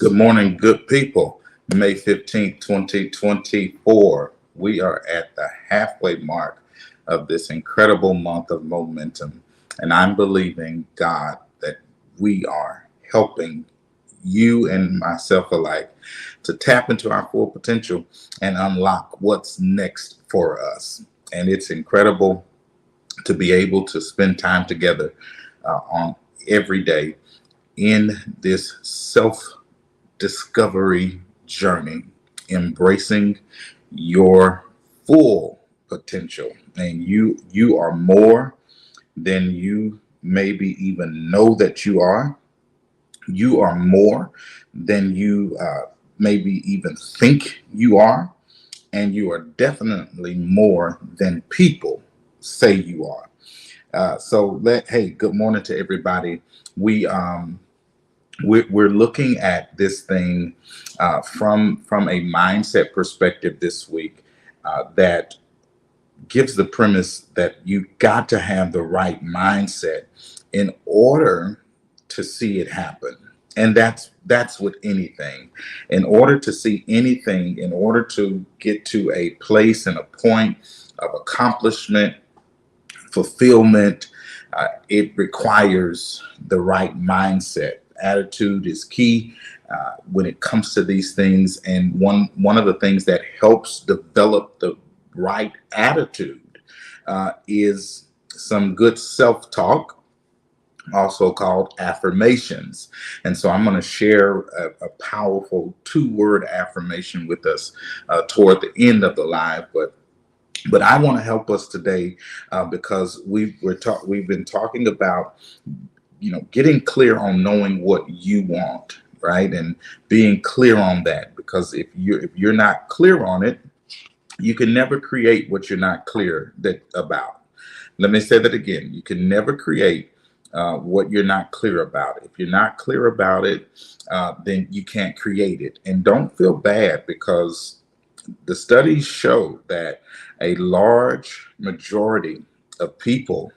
Good morning, good people. May 15th, 2024. We are at the halfway mark of this incredible month of momentum. And I'm believing, God, that we are helping you and myself alike to tap into our full potential and unlock what's next for us. And it's incredible to be able to spend time together on every day in this self discovery journey, embracing your full potential. And you are more than you maybe even know that you are. You are more than you maybe even think you are. And you are definitely more than people say you are. Hey, good morning to everybody. We're looking at this thing from a mindset perspective this week that gives the premise that you got to have the right mindset in order to see it happen. And that's with anything. In order to see anything, in order to get to a place and a point of accomplishment, fulfillment, it requires the right mindset. Attitude is key when it comes to these things, and one of the things that helps develop the right attitude is some good self-talk, also called affirmations. And so I'm going to share a powerful two-word affirmation with us toward the end of the live, but I want to help us today because we've been talking about getting clear on knowing what you want, right, and being clear on that. Because if you're not clear on it, you can never create what you're not clear about. Let me say that again. You can never create what you're not clear about. If you're not clear about it, then you can't create it. And don't feel bad, because the studies show that a large majority of people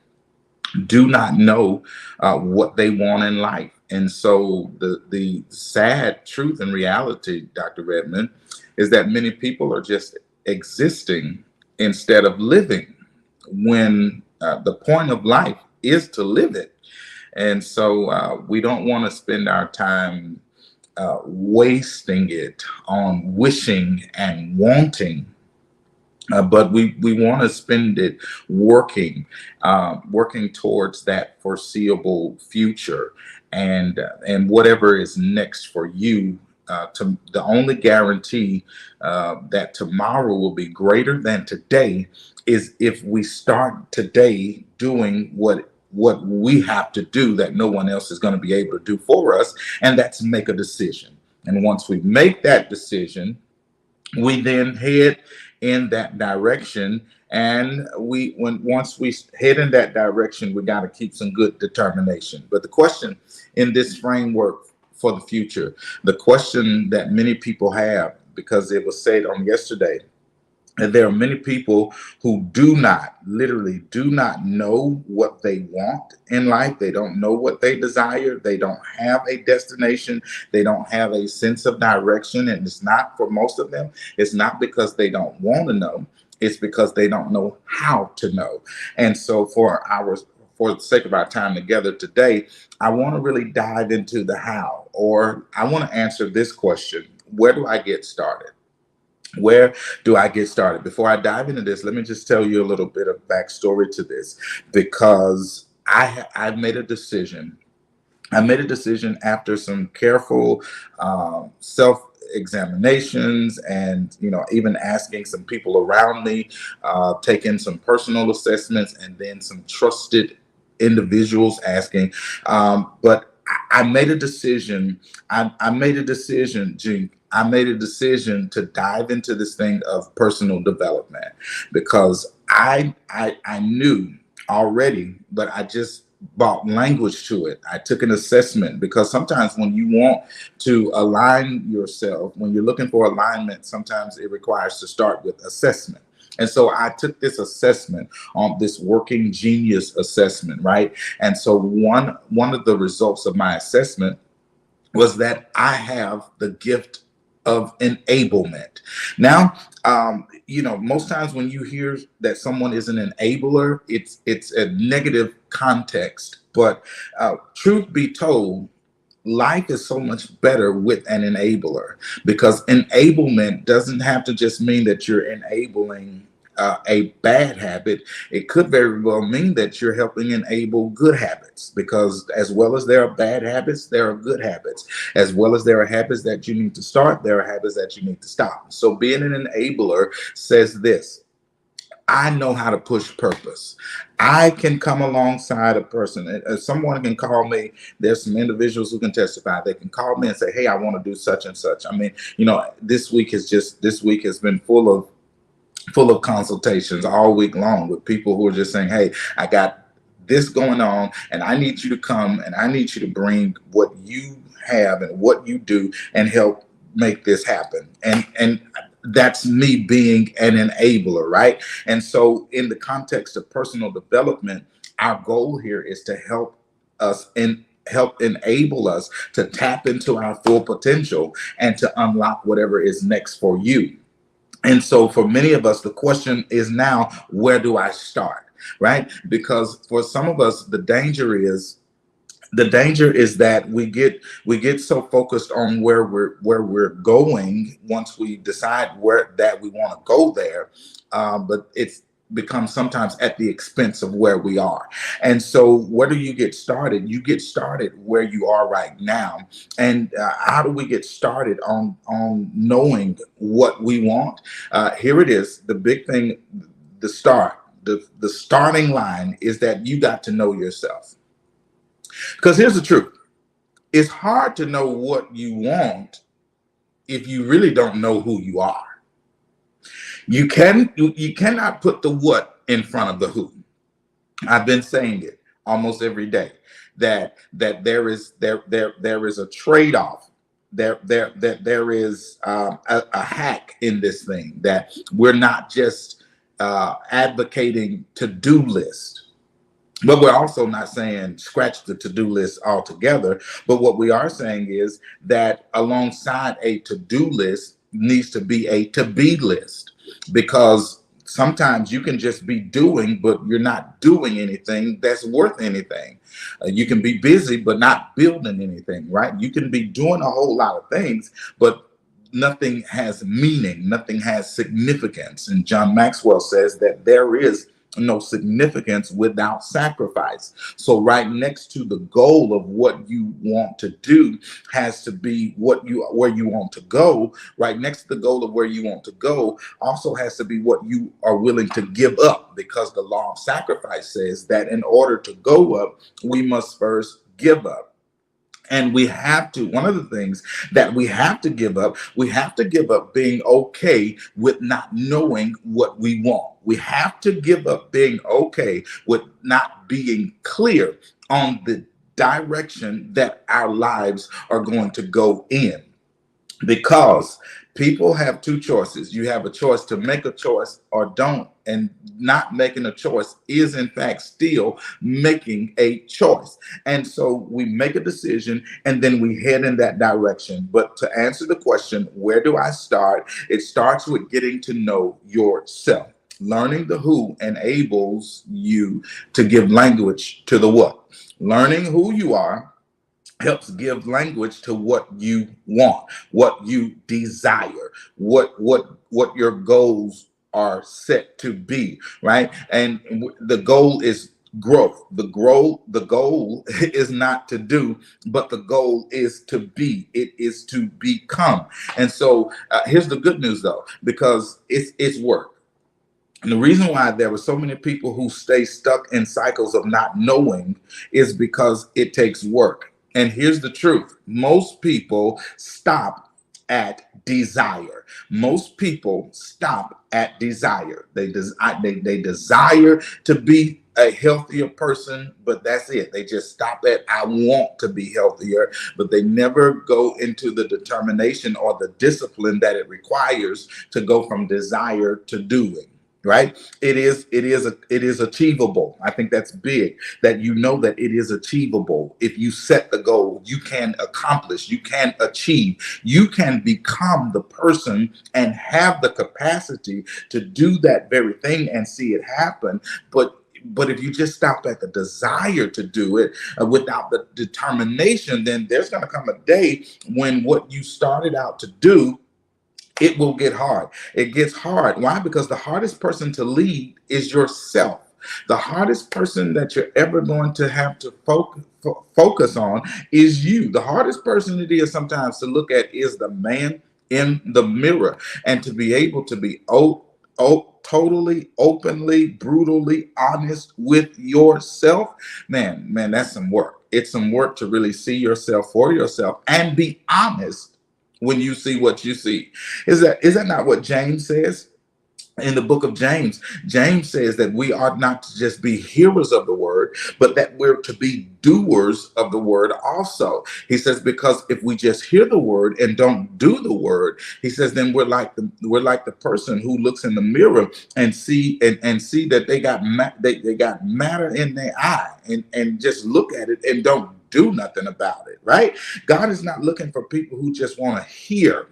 do not know what they want in life. And so the sad truth and reality, Dr. Redmond, is that many people are just existing instead of living, when the point of life is to live it. And so we don't want to spend our time wasting it on wishing and wanting. But we want to spend it working towards that foreseeable future, and whatever is next for you. The only guarantee that tomorrow will be greater than today is if we start today doing what we have to do that no one else is going to be able to do for us, and that's make a decision. And once we make that decision, we then head in that direction. And once we head in that direction, we got to keep some good determination. But the question in this framework for the future, the question that many people have, because it was said on yesterday, and there are many people who literally do not know what they want in life. They don't know what they desire. They don't have a destination. They don't have a sense of direction. And it's not, for most of them, it's not because they don't want to know. It's because they don't know how to know. And so for the sake of our time together today, I want to really dive into the how, or I want to answer this question: where do I get started? Where do I get started? Before I dive into this, let me just tell you a little bit of backstory to this, because I made a decision. I made a decision after some careful self-examinations, and even asking some people around me, taking some personal assessments, and then some trusted individuals asking. But I made a decision. I made a decision, Gene. I made a decision to dive into this thing of personal development, because I knew already, but I just brought language to it. I took an assessment, because sometimes when you want to align yourself, when you're looking for alignment, sometimes it requires to start with assessment. And so I took this assessment on this working genius assessment, right? And so one of the results of my assessment was that I have the gift of enablement. Now, most times when you hear that someone is an enabler, it's a negative context. But truth be told, life is so much better with an enabler, because enablement doesn't have to just mean that you're enabling a bad habit. It could very well mean that you're helping enable good habits, because as well as there are bad habits, there are good habits. As well as there are habits that you need to start, there are habits that you need to stop. So being an enabler says this: I know how to push purpose. I can come alongside a person. Someone can call me. There's some individuals who can testify. They can call me and say, "Hey, I want to do such and such." I mean, this week has been full of consultations all week long with people who are just saying, "Hey, I got this going on, and I need you to come, and I need you to bring what you have and what you do and help make this happen." And that's me being an enabler, right? And so, in the context of personal development, our goal here is to help enable us to tap into our full potential and to unlock whatever is next for you. And so for many of us, the question is now, where do I start? Right? Because for some of us, the danger is that we get so focused on where we're going once we decide where that we want to go there, but it's becomes sometimes at the expense of where we are. And so where do you get started? You get started where you are right now. And how do we get started on knowing what we want? Here it is, the big thing, the start. The starting line is that you got to know yourself. Because here's the truth: it's hard to know what you want if you really don't know who you are. You cannot put the what in front of the who. I've been saying it almost every day, that there is a trade-off. There is a hack in this thing, that we're not just advocating to-do list. But we're also not saying scratch the to-do list altogether. But what we are saying is that alongside a to-do list needs to be a to-be list, because sometimes you can just be doing, but you're not doing anything that's worth anything. You can be busy, but not building anything, right? You can be doing a whole lot of things, but nothing has meaning, nothing has significance. And John Maxwell says that there is no significance without sacrifice. So right next to the goal of what you want to do has to be where you want to go. Right next to the goal of where you want to go also has to be what you are willing to give up, because the law of sacrifice says that in order to go up, we must first give up. And one of the things that we have to give up being okay with not knowing what we want. We have to give up being okay with not being clear on the direction that our lives are going to go in. Because people have two choices. You have a choice to make a choice or don't. And not making a choice is, in fact, still making a choice. And so we make a decision and then we head in that direction. But to answer the question, where do I start? It starts with getting to know yourself. Learning the who enables you to give language to the what. Learning who you are helps give language to what you want, what you desire, what your goals are set to be, right? And the goal is growth. The goal is not to do, but the goal is to be. It is to become. And so here's the good news, though, because it's work. And the reason why there were so many people who stay stuck in cycles of not knowing is because it takes work. And here's the truth: most people stop at desire. Most people stop at desire. They desire to be a healthier person, but that's it. They just stop at I want to be healthier, but they never go into the determination or the discipline that it requires to go from desire to doing. right? It is achievable. I think that's big, that you know that it is achievable. If you set the goal, you can accomplish, you can achieve, you can become the person and have the capacity to do that very thing and see it happen. But if you just stop at the desire to do it without the determination, then there's going to come a day when what you started out to do, it will get hard. It gets hard. Why? Because the hardest person to lead is yourself. The hardest person that you're ever going to have to focus on is you. The hardest person it is sometimes to look at is the man in the mirror, and to be able to be totally, openly, brutally honest with yourself. Man, that's some work. It's some work to really see yourself for yourself and be honest when you see what you see. Is that not what James says? In the book of James, James says that we ought not to just be hearers of the word, but that we're to be doers of the word also. He says, because if we just hear the word and don't do the word, he says, then we're like the person who looks in the mirror and see that they got matter in their eye, and just look at it and don't do nothing about it, right? God is not looking for people who just want to hear.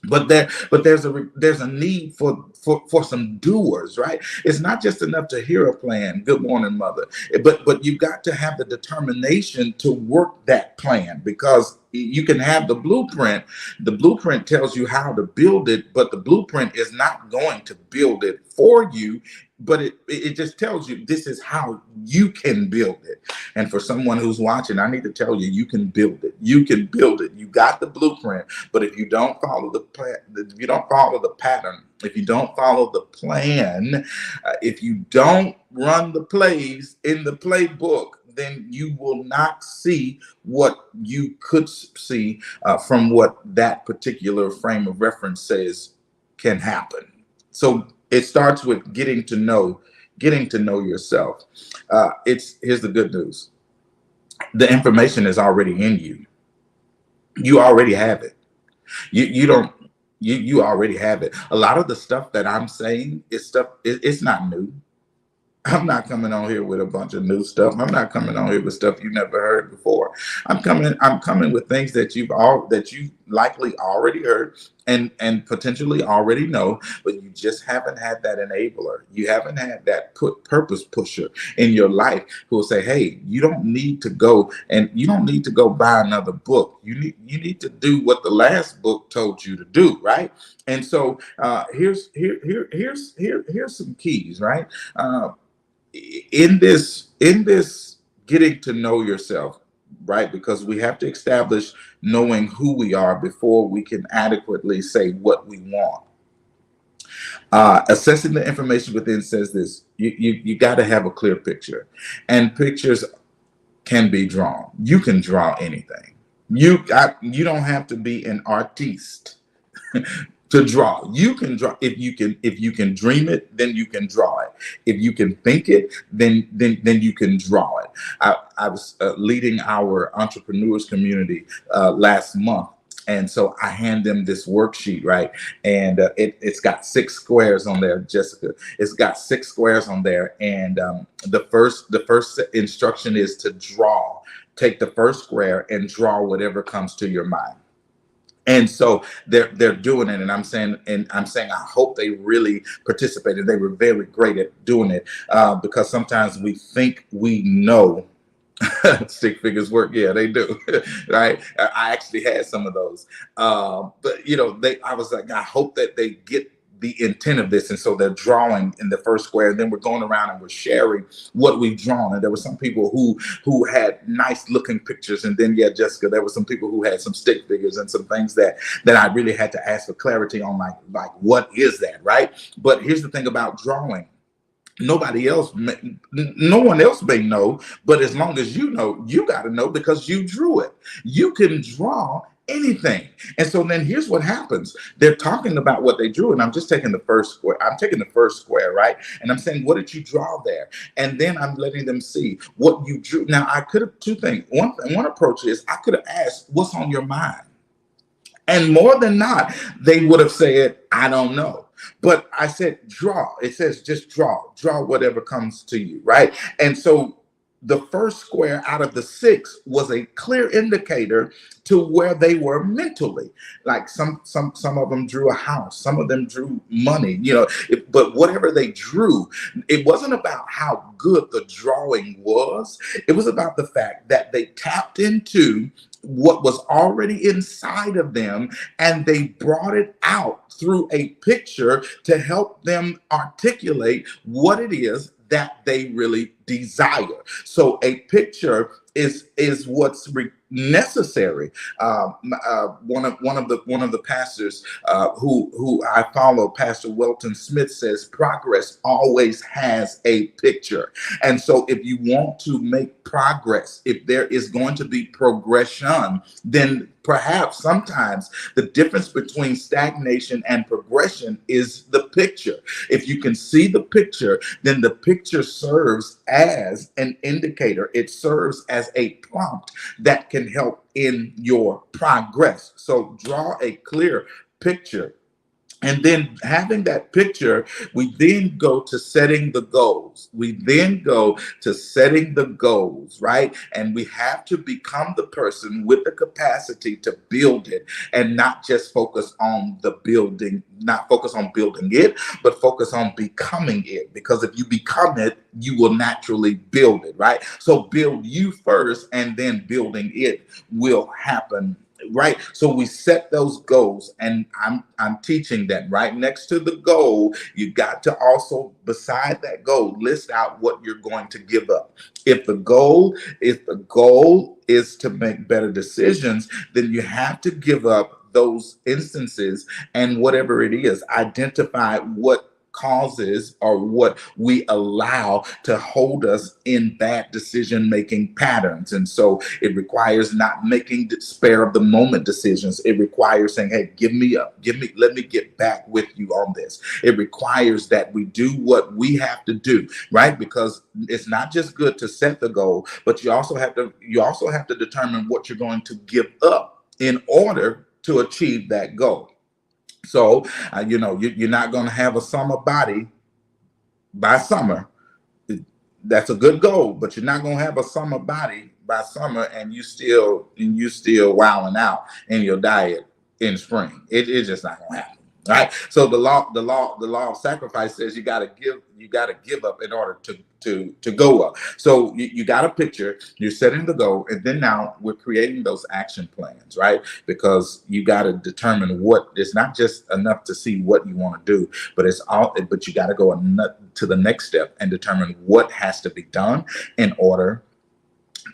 But there's a need for some doers, right? It's not just enough to hear a plan. Good morning, mother. But you've got to have the determination to work that plan, because you can have the blueprint. The blueprint tells you how to build it, but the blueprint is not going to build it for you. But it just tells you this is how you can build it. And for someone who's watching, I need to tell you, you can build it. You can build it. You got the blueprint. But if you don't follow the plan, if you don't follow the pattern, if you don't follow the plan, if you don't run the plays in the playbook, then you will not see what you could see from what that particular frame of reference says can happen. So it starts with getting to know yourself. Here's the good news. The information is already in you. You already have it. You already have it. A lot of the stuff that I'm saying is stuff, it's not new. I'm not coming on here with a bunch of new stuff. I'm not coming on here with stuff you never heard before. I'm coming with things that you likely already heard and potentially already know, but you just haven't had that enabler. You haven't had that purpose pusher in your life who will say, "Hey, you don't need to go buy another book. You need to do what the last book told you to do, right?" And so here's some keys, right? In this getting to know yourself, right? Because we have to establish knowing who we are before we can adequately say what we want. Assessing the information within says this: you got to have a clear picture, and pictures can be drawn. You can draw anything. You don't have to be an artiste to draw. You can draw. If you can dream it, then you can draw it. If you can think it, then you can draw it. I was leading our entrepreneurs community last month, and so I hand them this worksheet, right? And it's got 6 squares on there, Jessica. It's got 6 squares on there, and the first instruction is to draw. Take the first square and draw whatever comes to your mind. And so they're doing it, and I'm saying I hope they really participated. They were very great at doing it, because sometimes we think we know stick figures work. Yeah, they do. Right? I actually had some of those, but I was like, I hope that they get the intent of this. And so they're drawing in the first square, and then we're going around and we're sharing what we've drawn. And there were some people who had nice looking pictures, and then Jessica, there were some people who had some stick figures and some things that I really had to ask for clarity on, like what is that, right? But here's the thing about drawing. No one else may know, but as long as you know, you got to know, because you drew it. You can draw anything. And so then here's what happens. They're talking about what they drew, and I'm just taking the first square. I'm taking the first square, right? And I'm saying, what did you draw there? And then I'm letting them see what you drew. Now, I could have two things. One approach is I could have asked, what's on your mind? And more than not, they would have said, I don't know. But I said, draw. It says just draw whatever comes to you, right? And so the first square out of the six was a clear indicator to where they were mentally. Like some of them drew a house, some of them drew money, but whatever they drew, it wasn't about how good the drawing was. It was about the fact that they tapped into what was already inside of them, and they brought it out through a picture to help them articulate what it is that they really desire. So a picture is what's necessary. One of the pastors who I follow, Pastor Welton Smith, says progress always has a picture. And so if you want to make progress, if there is going to be progression, then perhaps sometimes the difference between stagnation and progression is the picture. If you can see the picture, then the picture serves as an indicator. It serves as a prompt that can help in your progress. So draw a clear picture. And then having that picture, we then go to setting the goals. Right? And we have to become the person with the capacity to build it, and not just focus on the building, not focus on building it, but focus on becoming it. Because if you become it, you will naturally build it, right? So build you first, and then building it will happen. Right. So we set those goals, and I'm teaching that right next to the goal, you got to also, beside that goal, list out what you're going to give up. If the goal is to make better decisions, then you have to give up those instances, and whatever it is, identify what causes or what we allow to hold us in bad decision making patterns. And so it requires not making spare of the moment decisions. It requires saying, hey, let me get back with you on this. It requires that we do what we have to do, right? Because it's not just good to set the goal, but you also have to determine what you're going to give up in order to achieve that goal. So, you're not going to have a summer body by summer. That's a good goal, but you're not going to have a summer body by summer, and you still wilding out in your diet in spring. It's just not going to happen. Right. So the law of sacrifice says you got to give up in order to go up. So you got a picture, you're setting the goal, and then now we're creating those action plans, right? Because you got to determine it's not just enough to see what you want to do, but you got to go to the next step and determine what has to be done in order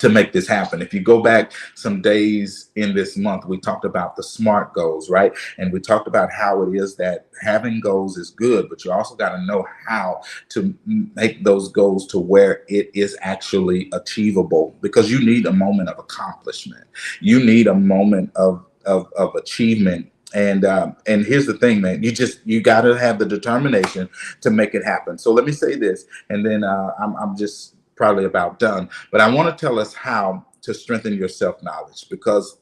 to make this happen. If you go back some days in this month, we talked about the SMART goals, right? And we talked about how it is that having goals is good, but you also got to know how to make those goals to where it is actually achievable, because you need a moment of accomplishment. You need a moment of achievement. And here's the thing, man, you got to have the determination to make it happen. So let me say this, and then I'm just probably about done, but I want to tell us how to strengthen your self-knowledge, because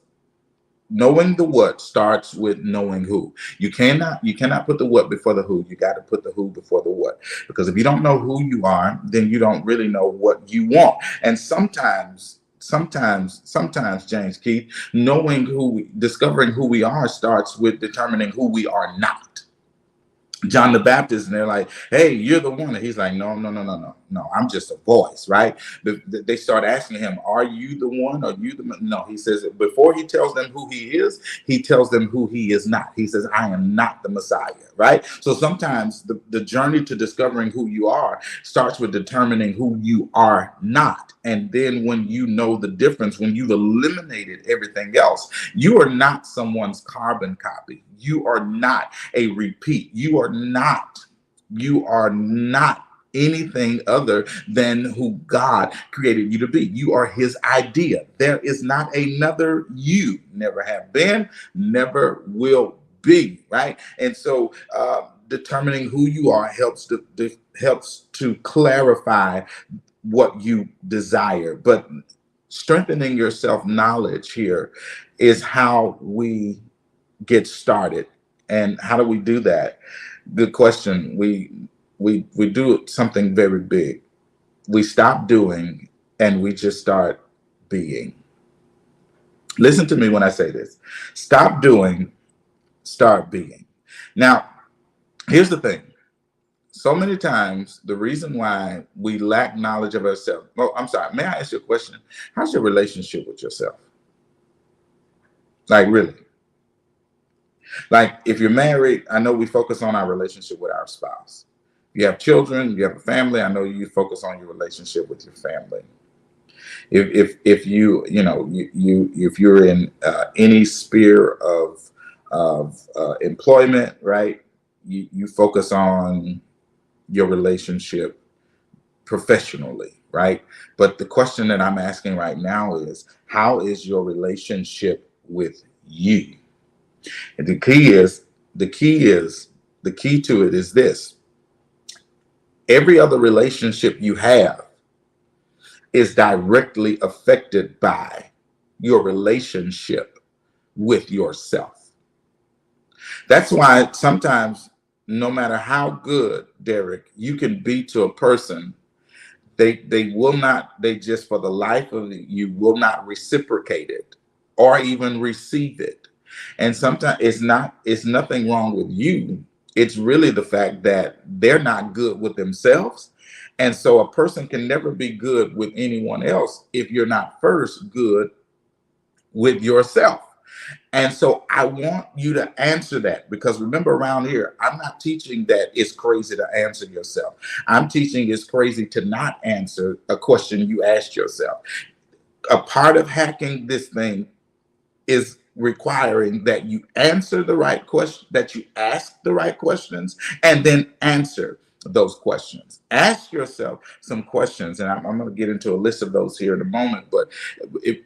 knowing the what starts with knowing who. You cannot put the what before the who. You got to put the who before the what, because if you don't know who you are, then you don't really know what you want. And sometimes James Keith, discovering who we are starts with determining who we are not. John the Baptist, and they're like, hey, you're the one. And he's like, no, I'm just a voice, right? They start asking him, are you the one? Are you the? No, he says, before he tells them who he is, he tells them who he is not. He says, I am not the Messiah, right? So sometimes the journey to discovering who you are starts with determining who you are not. And then when you know the difference, when you've eliminated everything else, you are not someone's carbon copy. You are not a repeat. You are not anything other than who God created you to be. You are his idea. There is not another you. Never have been, never will be, right? And so determining who you are helps to clarify what you desire. But strengthening your self-knowledge here is how we get started. And how do we do that? Good question. We do something very big. We stop doing and we just start being. Listen to me when I say this. Stop doing, start being. Now, here's the thing. So many times, the reason why we lack knowledge of ourselves. Oh, I'm sorry. May I ask you a question? How's your relationship with yourself? Like, really? Like, if you're married, I know we focus on our relationship with our spouse. You have children, you have a family. I know you focus on your relationship with your family. If you if you're in any sphere of employment, right? You focus on your relationship professionally, right? But the question that I'm asking right now is, how is your relationship with you? And the key to it is this. Every other relationship you have is directly affected by your relationship with yourself. That's why sometimes, no matter how good, Derek, you can be to a person, they will not, they just, for the life of you, will not reciprocate it or even receive it. And sometimes it's nothing wrong with you. It's really the fact that they're not good with themselves. And so a person can never be good with anyone else if you're not first good with yourself. And so I want you to answer that, because remember, around here, I'm not teaching that it's crazy to answer yourself. I'm teaching it's crazy to not answer a question you asked yourself. A part of hacking this thing is requiring that you answer the right question, that you ask the right questions, and then answer those questions. Ask yourself some questions, and I'm going to get into a list of those here in a moment. But if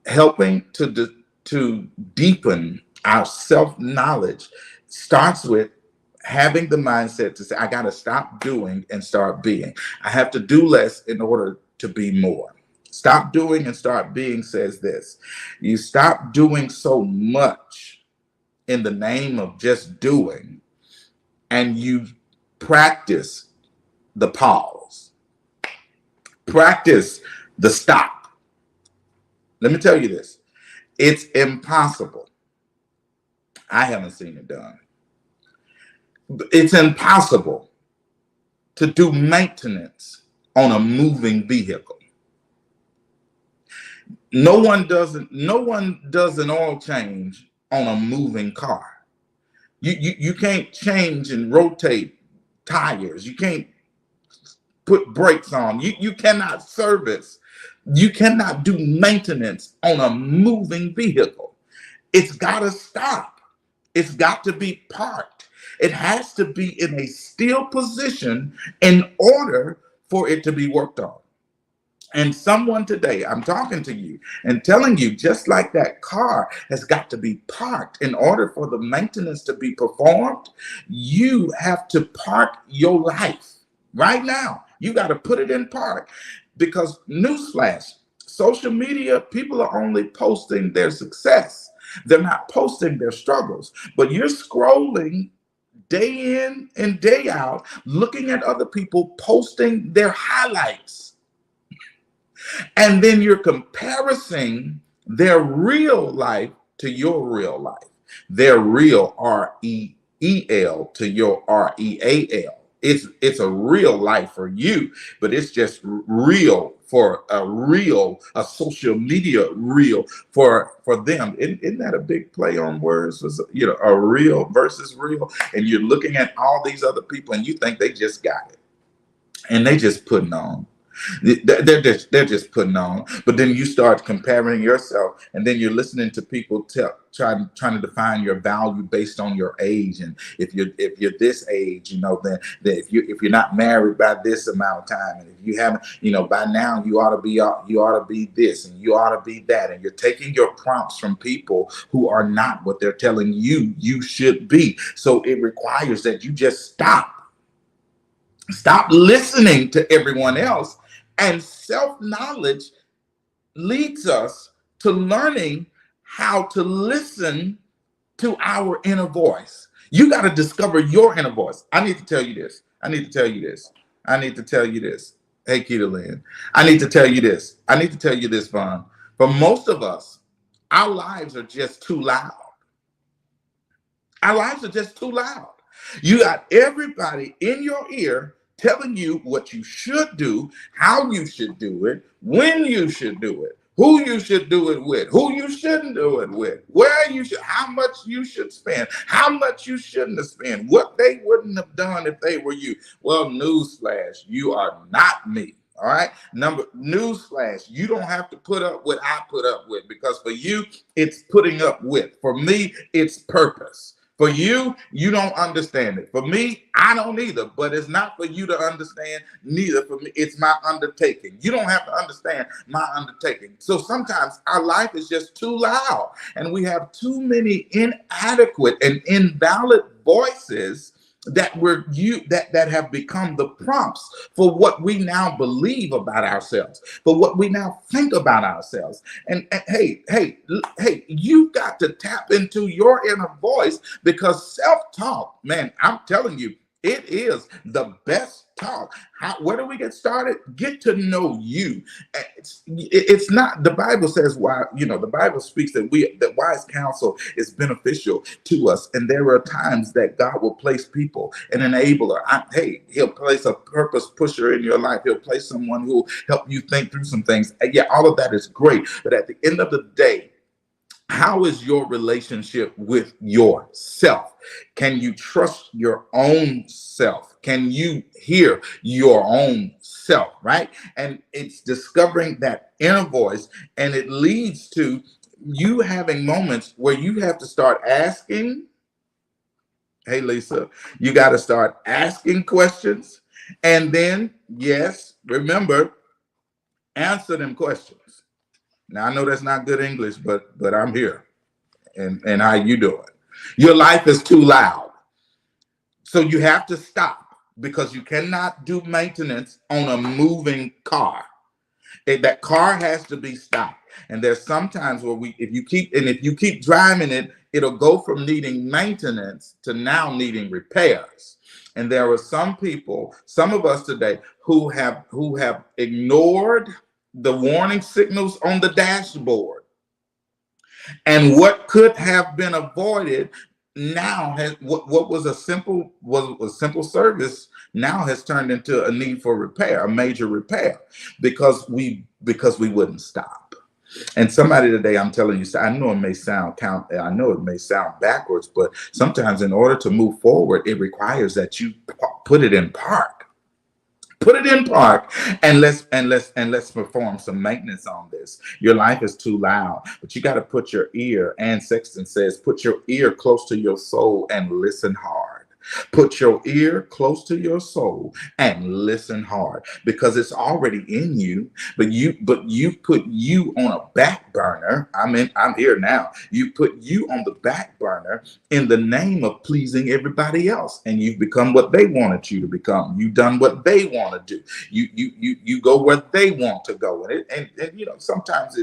helping to deepen our self-knowledge starts with having the mindset to say, I got to stop doing and start being. I have to do less in order to be more. Stop doing and start being says this. You stop doing so much in the name of just doing, and you practice the pause. Practice the stop. Let me tell you this. It's impossible. I haven't seen it done. It's impossible to do maintenance on a moving vehicle. No one does an oil change on a moving car. You can't change and rotate tires. You can't put brakes on. You cannot service. You cannot do maintenance on a moving vehicle. It's got to stop. It's got to be parked. It has to be in a still position in order for it to be worked on. And someone today, I'm talking to you and telling you, just like that car has got to be parked in order for the maintenance to be performed, you have to park your life right now. You got to put it in park, because newsflash, social media, people are only posting their success. They're not posting their struggles, but you're scrolling day in and day out, looking at other people posting their highlights. And then you're comparing their real life to your real life, their real REEL to your REAL. It's a real life for you, but it's just real for a social media reel for them. Isn't that a big play on words? A real versus real, and you're looking at all these other people and you think they just got it, and they just putting on. They're just putting on. But then you start comparing yourself, and then you're listening to people trying to define your value based on your age. And if you're this age, then if you're not married by this amount of time, and if you haven't, by now you ought to be this, and you ought to be that, and you're taking your prompts from people who are not what they're telling you should be. So it requires that you just stop listening to everyone else. And self-knowledge leads us to learning how to listen to our inner voice. You got to discover your inner voice. I need to tell you this. I need to tell you this. I need to tell you this. Hey, Keita Lynn. I need to tell you this. I need to tell you this, Vaughn. For most of us, our lives are just too loud. Our lives are just too loud. You got everybody in your ear telling you what you should do, how you should do it, when you should do it, who you should do it with, who you shouldn't do it with, where you should, how much you should spend, how much you shouldn't have spent, what they wouldn't have done if they were you. Well, newsflash, you are not me. All right. Newsflash, you don't have to put up what I put up with, because for you, it's putting up with. For me, it's purpose. For you, you don't understand it. For me, I don't either, but it's not for you to understand, neither for me. It's my undertaking. You don't have to understand my undertaking. So sometimes our life is just too loud, and we have too many inadequate and invalid voices that that have become the prompts for what we now believe about ourselves, for what we now think about ourselves. And hey, you got to tap into your inner voice, because self-talk, man, I'm telling you, it is the best talk. Where do we get started? Get to know you. It's not, the Bible says, why, the Bible speaks that wise counsel is beneficial to us. And there are times that God will place people, an enabler. He'll place a purpose pusher in your life. He'll place someone who will help you think through some things. And yeah, all of that is great. But at the end of the day, how is your relationship with yourself? Can you trust your own self? Can you hear your own self, right? And it's discovering that inner voice, and it leads to you having moments where you have to start asking. Hey, Lisa, you got to start asking questions. And then, yes, remember, answer them questions. Now, I know that's not good English, but I'm here. And how you doing? Your life is too loud. So you have to stop, because you cannot do maintenance on a moving car. That car has to be stopped. And there's sometimes where if you keep driving it, it'll go from needing maintenance to now needing repairs. And there are some people, some of us today, who have ignored the warning signals on the dashboard. And what could have been avoided now has what was a simple service now has turned into a need for repair, a major repair, because we wouldn't stop. And somebody today, I'm telling you, I know it may sound backwards, but sometimes in order to move forward, it requires that you put it in park. Put it in park, and let's perform some maintenance on this. Your life is too loud, but you got to put your ear, and Sexton says, put your ear close to your soul and listen hard. Put your ear close to your soul and listen hard, because it's already in you, but you put you on a back burner. I'm here now. You put you on the back burner in the name of pleasing everybody else, and you've become what they wanted you to become. You've done what they want to do. You go where they want to go, and sometimes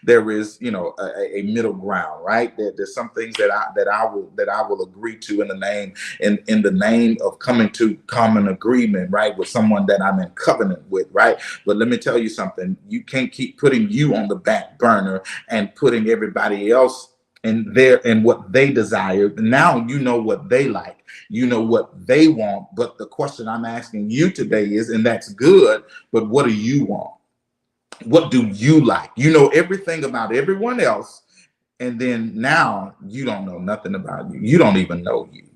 there is a middle ground, right? There's some things that I will agree to in the name of coming to common agreement, right, with someone that I'm in covenant with, right? But let me tell you something: you can't keep putting you on the back burner and putting everybody else in what they desire. Now you know what they like, you know what they want. But the question I'm asking you today is, and that's good, but what do you want? What do you like? You know everything about everyone else, and then now you don't know nothing about you. You don't even know you.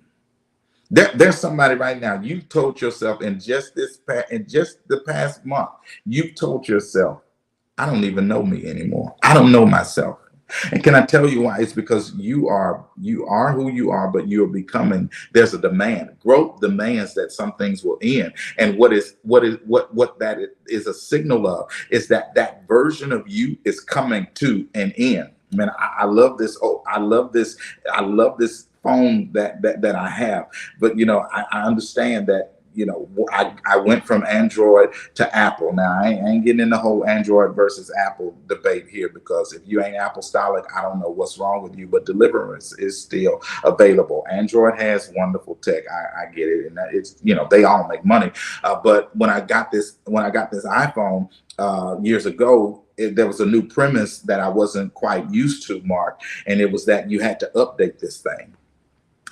There's somebody right now, you've told yourself in just the past month, you've told yourself, I don't even know me anymore. I don't know myself. And can I tell you why? It's because you are who you are, but you're becoming, there's a demand. Growth demands that some things will end. And what that is a signal of is that version of you is coming to an end. Man, I love this. Oh, I love this phone that I have. But I understand that I went from Android to Apple. Now I ain't getting in the whole Android versus Apple debate here, because if you ain't apostolic, I don't know what's wrong with you. But deliverance is still available. Android has wonderful tech. I get it, and it's, they all make money. But when I got this iPhone years ago, there was a new premise that I wasn't quite used to, Mark, and it was that you had to update this thing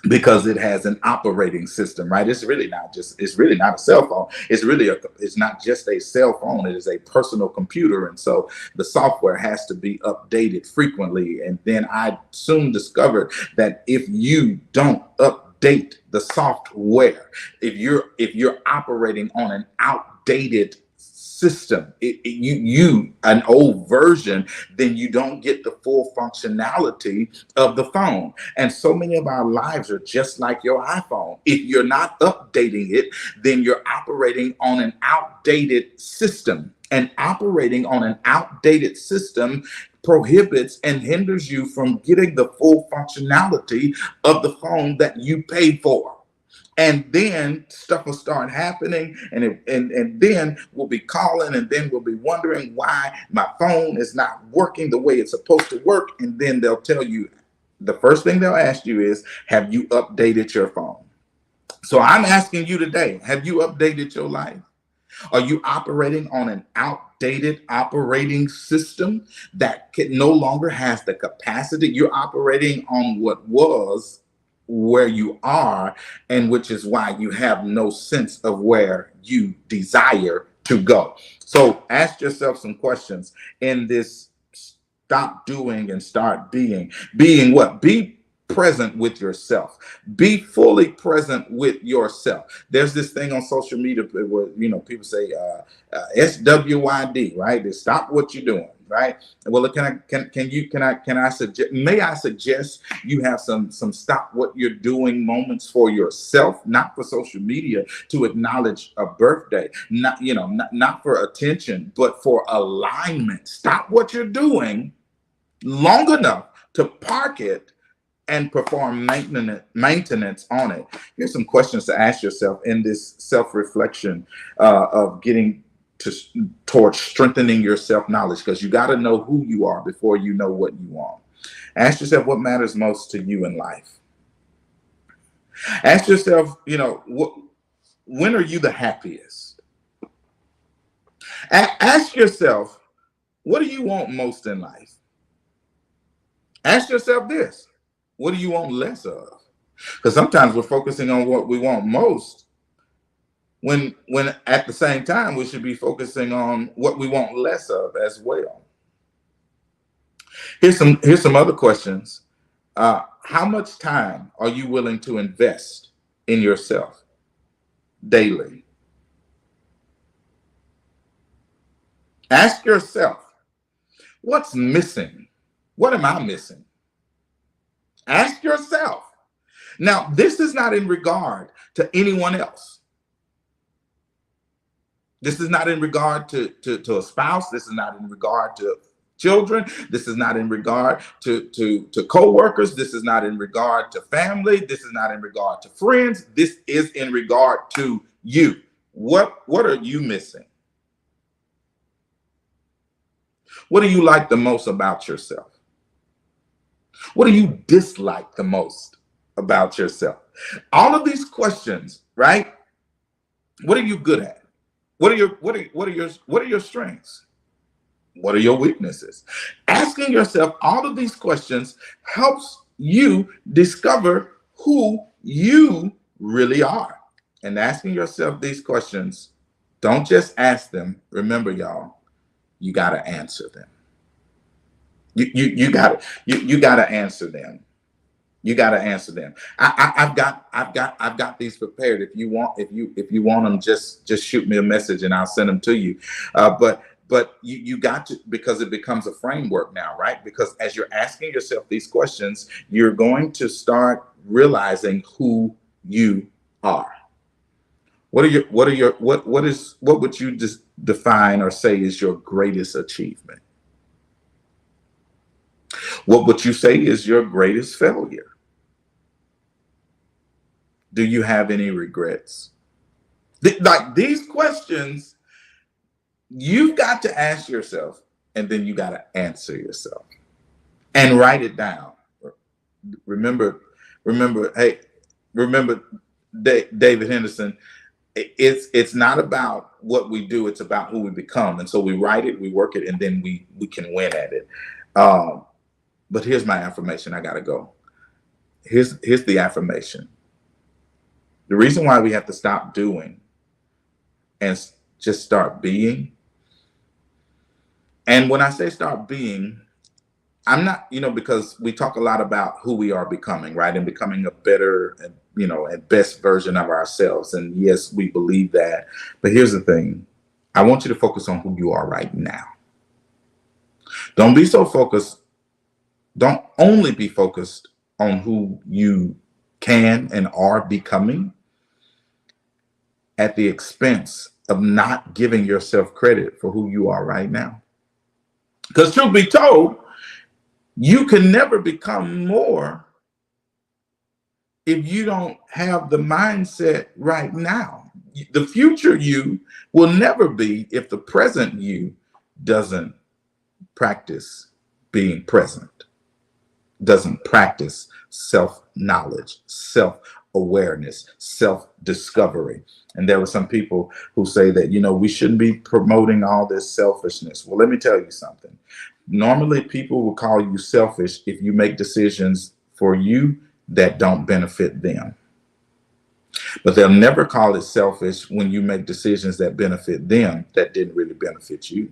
because it has an operating system, right? It's really not a cell phone. It's not just a cell phone. It is a personal computer. And so the software has to be updated frequently. And then I soon discovered that if you don't update the software, if you're operating on an outdated system, an old version, then you don't get the full functionality of the phone. And so many of our lives are just like your iPhone. If you're not updating it, then you're operating on an outdated system. And operating on an outdated system prohibits and hinders you from getting the full functionality of the phone that you paid for. And then stuff will start happening, and then we'll be calling, and then we'll be wondering why my phone is not working the way it's supposed to work. And then they'll tell you, the first thing they'll ask you is, have you updated your phone? So I'm asking you today, have you updated your life? Are you operating on an outdated operating system that no longer has the capacity? You're operating on what was, where you are, and which is why you have no sense of where you desire to go. So ask yourself some questions in this stop doing and start being. Being what? Be present with yourself. Be fully present with yourself. There's this thing on social media where people say SWYD, right? They stop what you're doing, right? Well, can I suggest? May I suggest you have some stop what you're doing moments for yourself, not for social media to acknowledge a birthday, not for attention, but for alignment. Stop what you're doing long enough to park it and perform maintenance on it. Here's some questions to ask yourself in this self-reflection of getting towards strengthening your self-knowledge, because you got to know who you are before you know what you want. Ask yourself what matters most to you in life. Ask yourself, when are you the happiest? Ask yourself, what do you want most in life? Ask yourself this. What do you want less of? Because sometimes we're focusing on what we want most, when at the same time we should be focusing on what we want less of as well. Here's some other questions. How much time are you willing to invest in yourself daily? Ask yourself, what's missing? What am I missing? Ask yourself. Now, this is not in regard to anyone else. This is not in regard to a spouse. This is not in regard to children. This is not in regard to co-workers. This is not in regard to family. This is not in regard to friends. This is in regard to you. What are you missing? What do you like the most about yourself? What do you dislike the most about yourself? All of these questions, right? What are you good at? What are your strengths? What are your weaknesses? Asking yourself all of these questions helps you discover who you really are. And asking yourself these questions, don't just ask them. Remember, y'all, you got to answer them. You got to answer them. You got to answer them. I've got these prepared. If you want them, just shoot me a message and I'll send them to you. But you got to, because it becomes a framework now, right? Because as you're asking yourself these questions, you're going to start realizing who you are. What would you define or say is your greatest achievement? What would you say is your greatest failure? Do you have any regrets? Like these questions, you've got to ask yourself, and then you got to answer yourself and write it down. Remember, hey, remember David Henderson. It's not about what we do; it's about who we become. And so we write it, we work it, and then we can win at it. But here's my affirmation. I gotta go. Here's the affirmation. The reason why we have to stop doing and just start being. And when I say start being, I'm not, because we talk a lot about who we are becoming, right? And becoming a better, and best version of ourselves. And yes, we believe that. But here's the thing. I want you to focus on who you are right now. Don't be so focused. Don't only be focused on who you can and are becoming at the expense of not giving yourself credit for who you are right now. Because truth be told, you can never become more if you don't have the mindset right now. The future you will never be if the present you doesn't practice being present, doesn't practice self-knowledge, self-awareness, self-discovery. And there were some people who say that, we shouldn't be promoting all this selfishness. Well, let me tell you something. Normally, people will call you selfish if you make decisions for you that don't benefit them. But they'll never call it selfish when you make decisions that benefit them that didn't really benefit you.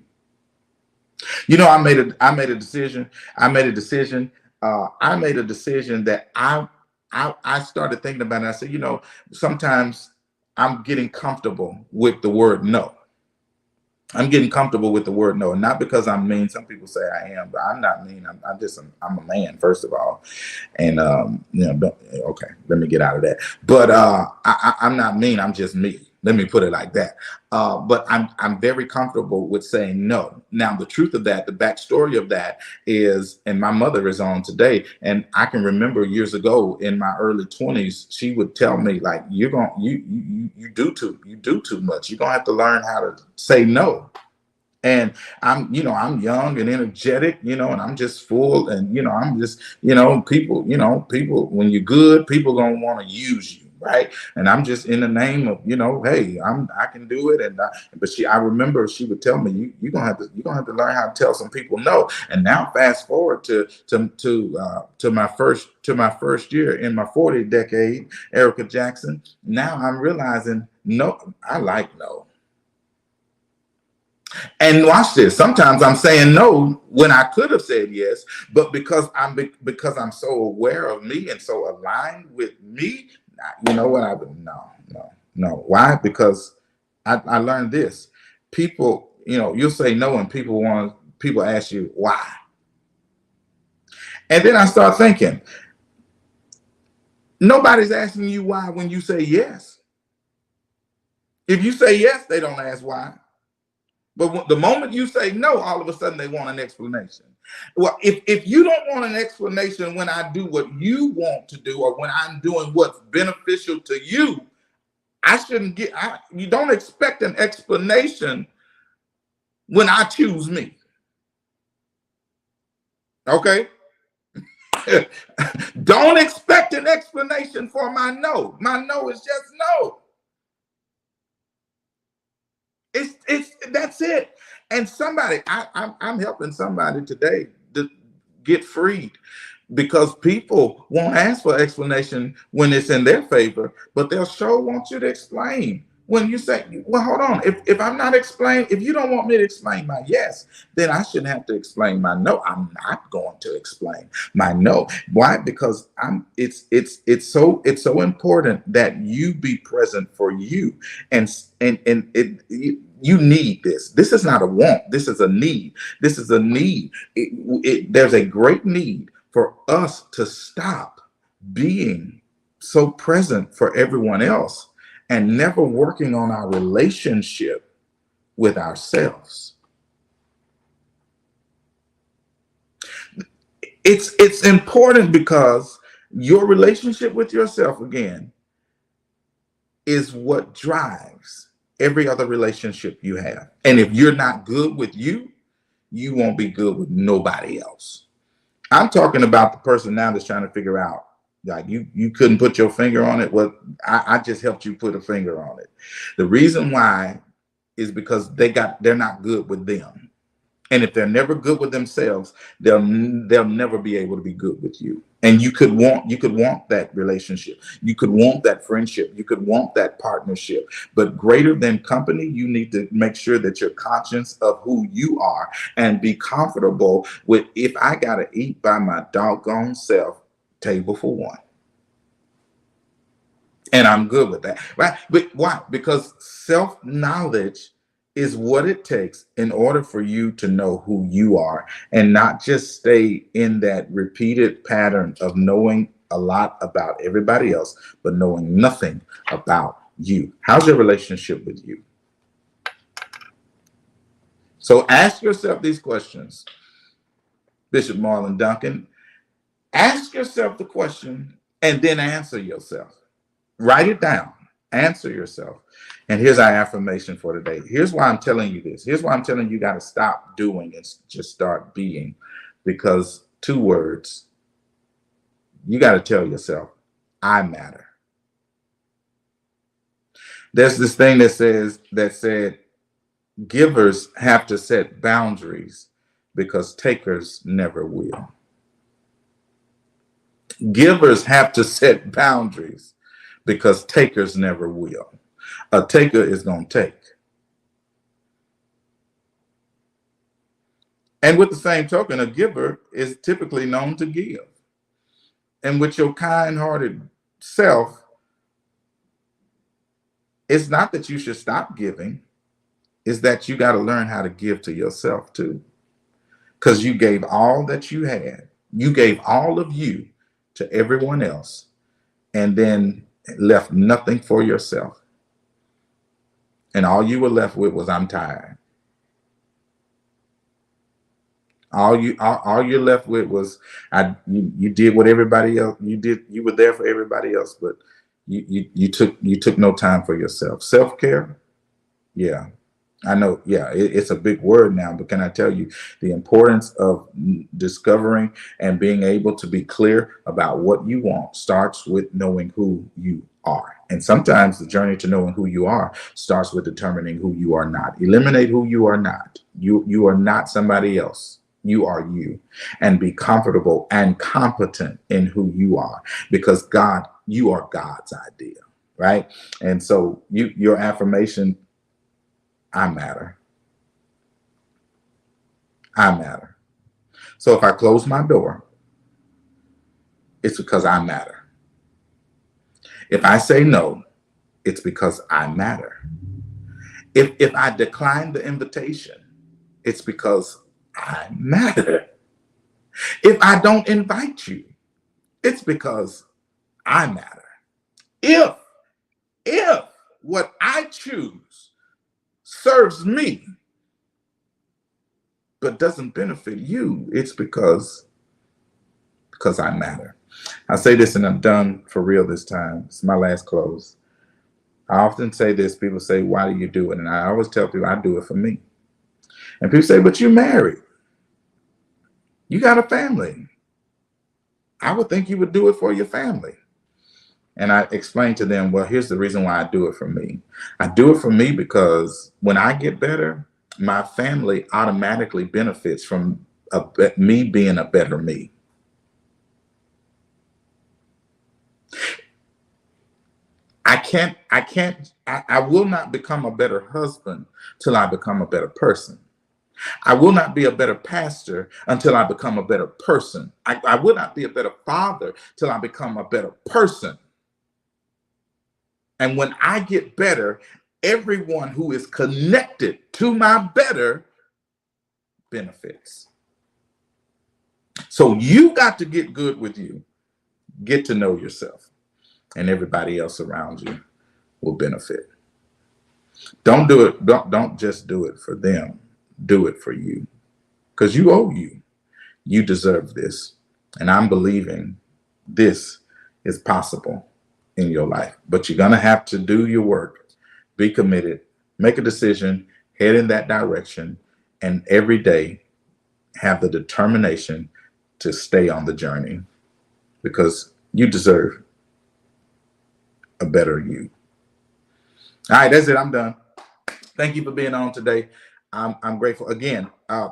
I made a decision. I made a decision that I started thinking about it. I said, sometimes I'm getting comfortable with the word no. I'm getting comfortable with the word no, and not because I'm mean. Some people say I am, but I'm not mean. I'm a man, first of all, and okay, let me get out of that. But I'm not mean. I'm just me. Let me put it like that. But I'm very comfortable with saying no. Now, the truth of that, the backstory of that is, and my mother is on today, and I can remember years ago in my early 20s, she would tell me, like, you do too much. You're gonna have to learn how to say no. And I'm young and energetic, and I'm just full, and I'm just, people, when you're good, people gonna want to use you, right? And I'm just in the name of, hey, I can do it. And but I remember she would tell me, you're gonna have to learn how to tell some people no. And now fast forward to my first year in my 40th decade, Erica Jackson. Now I'm realizing no, I like no. And watch this. Sometimes I'm saying no when I could have said yes, but because I'm so aware of me and so aligned with me, you know what? No. Why? Because I learned this. People, you'll say no, and people ask you why, and then I start thinking, nobody's asking you why when you say yes. If you say yes, they don't ask why. But the moment you say no, all of a sudden they want an explanation. Well, if you don't want an explanation when I do what you want to do, or when I'm doing what's beneficial to you, you don't expect an explanation when I choose me. Okay? Don't expect an explanation for my no. My no is just no. That's it. And I'm helping somebody today to get freed, because people won't ask for explanation when it's in their favor, but they'll sure want you to explain. When you say, well, hold on, if I'm not explaining, if you don't want me to explain my yes, then I shouldn't have to explain my no. I'm not going to explain my no. Why? Because it's so important that you be present for you, and you need this. This is not a want. This is a need. This is a need. There's a great need for us to stop being so present for everyone else and never working on our relationship with ourselves. It's important because your relationship with yourself, again, is what drives every other relationship you have. And if you're not good with you, you won't be good with nobody else. I'm talking about the person now that's trying to figure out, like, you couldn't put your finger on it. Well, I just helped you put a finger on it. The reason why is because they're not good with them. And if they're never good with themselves, they'll never be able to be good with you. And you could want that relationship. You could want that friendship. You could want that partnership. But greater than company, you need to make sure that you're conscious of who you are and be comfortable with, if I gotta eat by my doggone self, table for one. And I'm good with that, right? But why? Because self-knowledge is what it takes in order for you to know who you are and not just stay in that repeated pattern of knowing a lot about everybody else, but knowing nothing about you. How's your relationship with you? So ask yourself these questions. Bishop Marlon Duncan, ask yourself the question and then answer yourself. Write it down. Answer yourself. And here's our affirmation for today. Here's why I'm telling you this. Here's why I'm telling you got to stop doing and just start being. Because 2 words, you got to tell yourself, I matter. There's this thing that said givers have to set boundaries because takers never will. Givers have to set boundaries because takers never will. A taker is going to take. And with the same token, a giver is typically known to give. And with your kind-hearted self, it's not that you should stop giving. It's that you got to learn how to give to yourself too. Because you gave all that you had. You gave all of you to everyone else and then left nothing for yourself. And all you were left with was, I'm tired. All you're left with was, you did what everybody else you did. You were there for everybody else, but you took no time for yourself. Self-care, yeah. I know, yeah, it's a big word now, but can I tell you the importance of discovering and being able to be clear about what you want starts with knowing who you are. And sometimes the journey to knowing who you are starts with determining who you are not. Eliminate who you are not. You are not somebody else. You are you. And be comfortable and competent in who you are, because you are God's idea, right? And so your affirmation, I matter. I matter. So if I close my door, it's because I matter. If I say no, it's because I matter. If I decline the invitation, it's because I matter. If I don't invite you, it's because I matter. If what I choose serves me but doesn't benefit you, it's because I matter. I say this and I'm done for real this time. It's my last close. I often say this. People say, why do you do it? And I always tell people I do it for me. And people say, but you're married. You got a family. I would think you would do it for your family. And I explain to them, well, here's the reason why I do it for me. I do it for me because when I get better, my family automatically benefits from me being a better me. I will not become a better husband till I become a better person. I will not be a better pastor until I become a better person. I will not be a better father till I become a better person. And when I get better, everyone who is connected to my better benefits. So you got to get good with you, get to know yourself, and everybody else around you will benefit. Don't do it. Don't just do it for them. Do it for you, because you owe you. You deserve this. And I'm believing this is possible in your life. But you're going to have to do your work, be committed, make a decision, head in that direction, and every day have the determination to stay on the journey, because you deserve a better you. All right, that's it. I'm done. Thank you for being on today. I'm grateful again.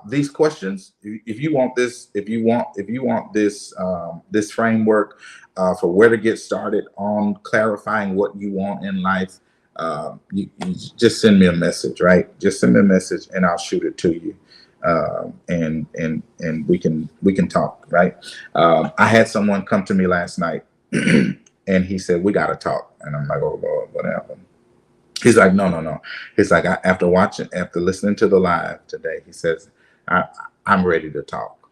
These questions, if you want this, if you want this this framework for where to get started on clarifying what you want in life, you just send me a message, right? Just send me a message and I'll shoot it to you, and we can talk, right? I had someone come to me last night, and he said, "We got to talk," and I'm like, "Oh Lord, what happened?" He's like, no. He's like, after listening to the live today, he says, I'm ready to talk.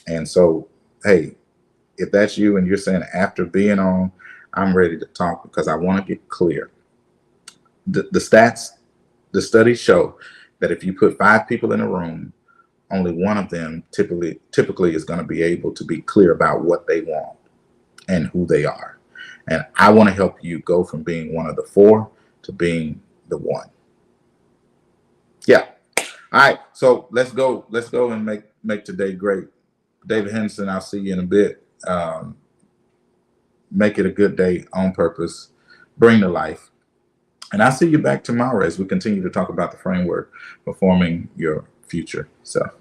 And so, hey, if that's you and you're saying after being on, I'm ready to talk because I want to get clear. The studies show that if you put 5 people in a room, only one of them typically is going to be able to be clear about what they want and who they are. And I want to help you go from being one of the 4 to being the 1. Yeah. All right. So let's go and make today great. David Henderson, I'll see you in a bit. Make it a good day on purpose. Bring the life. And I'll see you back tomorrow as we continue to talk about the framework for forming your future self.